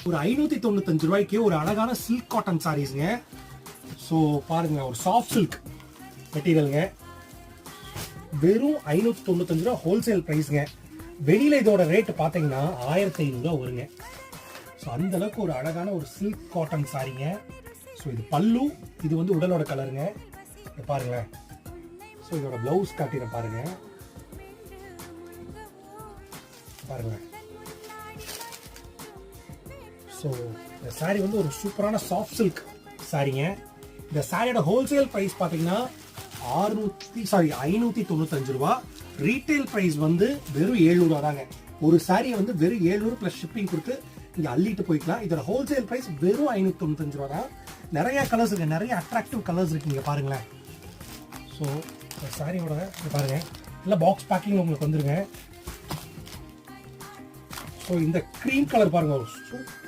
ஒரு 595 ரூபாய்க்கு ஒரு அழகான சில்க் காட்டன் சாரீஸ்ங்க. ஸோ பாருங்க, ஒரு சாஃப்ட் சில்க் மெட்டீரியலுங்க. வெறும் 595 ரூபா ஹோல்சேல் ப்ரைஸுங்க. வெளியில இதோட ரேட் பார்த்தீங்கன்னா 1500 ரூபா வருங்க. ஸோ அந்த அளவுக்கு ஒரு அழகான ஒரு சில்க் காட்டன் சாரீங்க. ஸோ இது பல்லு, இது வந்து உடலோட கலருங்க. பாருங்களேன். ஸோ இதோட பிளவுஸ் காட்டிடுறேன் பாருங்க. பாருங்களேன். ஸோ இந்த சாரீ வந்து ஒரு சூப்பரான சாஃப்ட் சில்க் சாரீங்க. இந்த சாரியோட ஹோல்சேல் ப்ரைஸ் பார்த்தீங்கன்னா 595 ரூபா. ரீட்டைல் ப்ரைஸ் வந்து வெறும் 700 ரூபா தாங்க. ஒரு சாரியை வந்து வெறும் 700 ப்ளஸ் ஷிப்பிங் கொடுத்து இங்கே அள்ளிட்டு போய்க்கலாம். இதோட ஹோல்சேல் ப்ரைஸ் வெறும் 595 ரூபா தான். நிறைய கலர்ஸ் இருக்கு, நிறைய அட்ராக்டிவ் கலர்ஸ் இருக்கு. இங்கே பாருங்களேன். ஸோ இந்த சாரியோட பாருங்க, இல்லை பாக்ஸ் பேக்கிங் உங்களுக்கு வந்துருங்க. ஸோ இந்த க்ரீம் கலர் பாருங்க,